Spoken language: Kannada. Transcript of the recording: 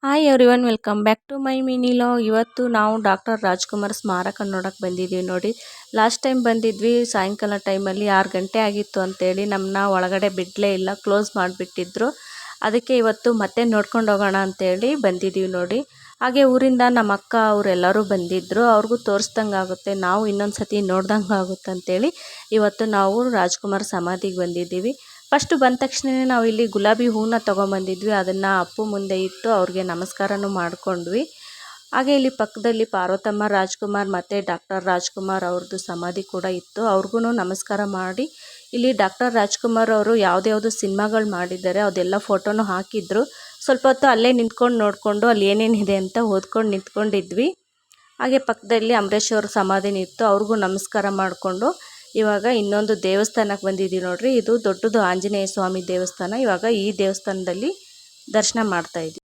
Hi everyone, welcome back to my mini log. ಇವತ್ತು ನಾವು ಡಾಕ್ಟರ್ ರಾಜ್ಕುಮಾರ್ ಸ್ಮಾರಕ ನೋಡೋಕೆ ಬಂದಿದ್ದೀವಿ ನೋಡಿ. ಲಾಸ್ಟ್ ಟೈಮ್ ಬಂದಿದ್ವಿ ಸಾಯಂಕಾಲ ಟೈಮಲ್ಲಿ 6 ಗಂಟೆ ಆಗಿತ್ತು ಅಂತೇಳಿ ನಮ್ಮನ್ನ ಒಳಗಡೆ ಬಿಡಲೇ ಇಲ್ಲ, ಕ್ಲೋಸ್ ಮಾಡಿಬಿಟ್ಟಿದ್ರು. ಅದಕ್ಕೆ ಇವತ್ತು ಮತ್ತೆ ನೋಡ್ಕೊಂಡು ಹೋಗೋಣ ಅಂತೇಳಿ ಬಂದಿದ್ದೀವಿ ನೋಡಿ. ಹಾಗೆ ಊರಿಂದ ನಮ್ಮ ಅಕ್ಕ ಅವರೆಲ್ಲರೂ ಬಂದಿದ್ದರು, ಅವ್ರಿಗೂ ತೋರಿಸ್ದಂಗೆ ಆಗುತ್ತೆ, ನಾವು ಇನ್ನೊಂದು ಸತಿ ನೋಡ್ದಂಗೆ ಆಗುತ್ತೆ ಅಂತೇಳಿ ಇವತ್ತು ನಾವು ರಾಜ್ಕುಮಾರ್ ಸಮಾಧಿಗೆ ಬಂದಿದ್ದೀವಿ. ಫಸ್ಟ್ ಬಂದ ತಕ್ಷಣವೇ ನಾವು ಇಲ್ಲಿ ಗುಲಾಬಿ ಹೂವನ್ನ ತೊಗೊಂಬಂದಿದ್ವಿ. ಅದನ್ನು ಅಪ್ಪು ಮುಂದೆ ಇಟ್ಟು ಅವ್ರಿಗೆ ನಮಸ್ಕಾರನೂ ಮಾಡ್ಕೊಂಡ್ವಿ. ಹಾಗೆ ಇಲ್ಲಿ ಪಕ್ಕದಲ್ಲಿ ಪಾರ್ವತಮ್ಮ ರಾಜ್ಕುಮಾರ್ ಮತ್ತು ಡಾಕ್ಟರ್ ರಾಜ್ಕುಮಾರ್ ಅವ್ರದ್ದು ಸಮಾಧಿ ಕೂಡ ಇತ್ತು. ಅವ್ರಿಗೂ ನಮಸ್ಕಾರ ಮಾಡಿ ಇಲ್ಲಿ ಡಾಕ್ಟರ್ ರಾಜ್ಕುಮಾರ್ ಅವರು ಯಾವುದ್ಯಾವುದು ಸಿನಿಮಾಗಳು ಮಾಡಿದ್ದಾರೆ ಅದೆಲ್ಲ ಫೋಟೋನು ಹಾಕಿದ್ರು. ಸ್ವಲ್ಪ ಹೊತ್ತು ಅಲ್ಲೇ ನಿಂತ್ಕೊಂಡು ನೋಡಿಕೊಂಡು ಅಲ್ಲಿ ಏನೇನಿದೆ ಅಂತ ಓದ್ಕೊಂಡು ನಿಂತ್ಕೊಂಡಿದ್ವಿ. ಹಾಗೆ ಪಕ್ಕದಲ್ಲಿ ಅಂಬರೀಷ್ ಅವ್ರ ಸಮಾಧಿನ ಇತ್ತು, ಅವ್ರಿಗೂ ನಮಸ್ಕಾರ ಮಾಡಿಕೊಂಡು ಇವಾಗ ಇನ್ನೊಂದು ದೇವಸ್ಥಾನಕ್ಕೆ ಬಂದಿದ್ದೀವಿ ನೋಡ್ರಿ. ಇದು ದೊಡ್ಡದು ಆಂಜನೇಯ ಸ್ವಾಮಿ ದೇವಸ್ಥಾನ. ಇವಾಗ ಈ ದೇವಸ್ಥಾನದಲ್ಲಿ ದರ್ಶನ ಮಾಡ್ತಾ ಇದ್ದೀವಿ.